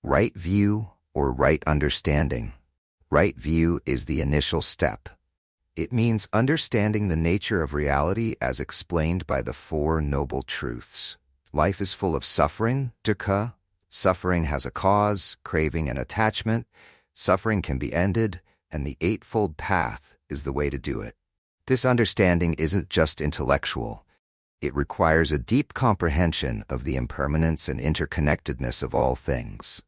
Right view or right understanding. Right view is the initial step. It means understanding the nature of reality as explained by the Four Noble Truths. Life is full of suffering, dukkha. Suffering has a cause, craving, and attachment. Suffering can be ended, and the Eightfold Path is the way to do it. This understanding isn't just intellectual. It requires a deep comprehension of the impermanence and interconnectedness of all things.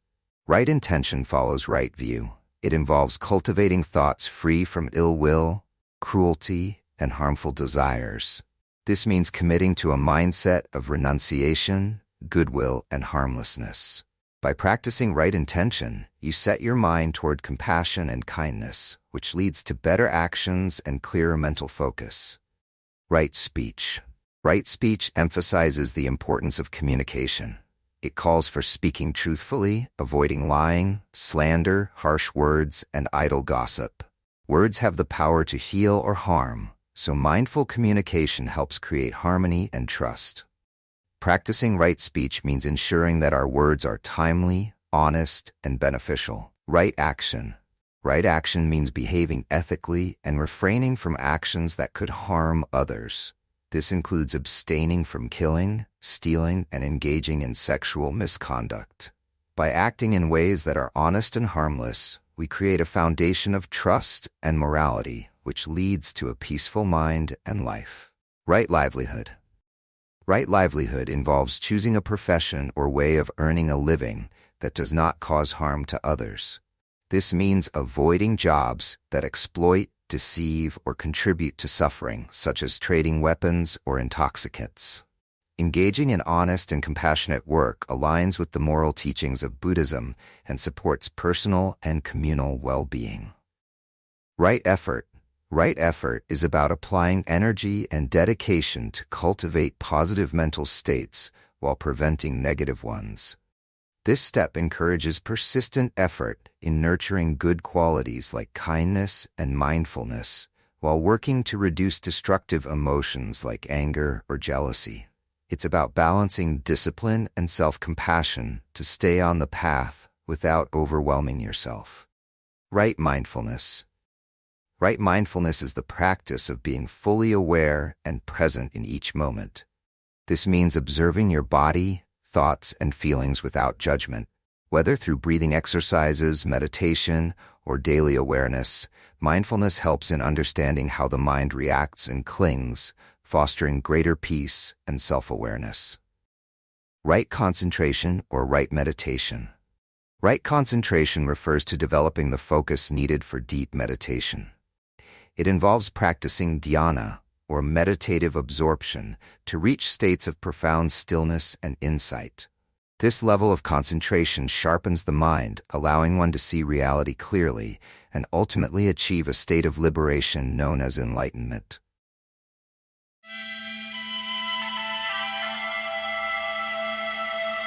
Right intention follows right view. It involves cultivating thoughts free from ill will, cruelty, and harmful desires. This means committing to a mindset of renunciation, goodwill, and harmlessness. By practicing right intention, you set your mind toward compassion and kindness, which leads to better actions and clearer mental focus. Right speech. Right speech emphasizes the importance of communication. It calls for speaking truthfully, avoiding lying, slander, harsh words, and idle gossip. Words have the power to heal or harm, so mindful communication helps create harmony and trust. Practicing right speech means ensuring that our words are timely, honest, and beneficial. Right action. Right action means behaving ethically and refraining from actions that could harm others. This includes abstaining from killing, stealing, and engaging in sexual misconduct. By acting in ways that are honest and harmless, we create a foundation of trust and morality, which leads to a peaceful mind and life. Right livelihood. Right livelihood involves choosing a profession or way of earning a living that does not cause harm to others. This means avoiding jobs that exploit, deceive, or contribute to suffering, such as trading weapons or intoxicants. Engaging in honest and compassionate work aligns with the moral teachings of Buddhism and supports personal and communal well-being. Right effort. Right effort is about applying energy and dedication to cultivate positive mental states while preventing negative ones. This step encourages persistent effort in nurturing good qualities like kindness and mindfulness, while working to reduce destructive emotions like anger or jealousy. It's about balancing discipline and self-compassion to stay on the path without overwhelming yourself. Right mindfulness. Right mindfulness is the practice of being fully aware and present in each moment. This means observing your body, thoughts, and feelings without judgment. Whether through breathing exercises, meditation, or daily awareness, mindfulness helps in understanding how the mind reacts and clings, fostering greater peace and self-awareness. Right concentration or right meditation. Right concentration refers to developing the focus needed for deep meditation. It involves practicing dhyana, or meditative absorption, to reach states of profound stillness and insight. This level of concentration sharpens the mind, allowing one to see reality clearly and ultimately achieve a state of liberation known as enlightenment.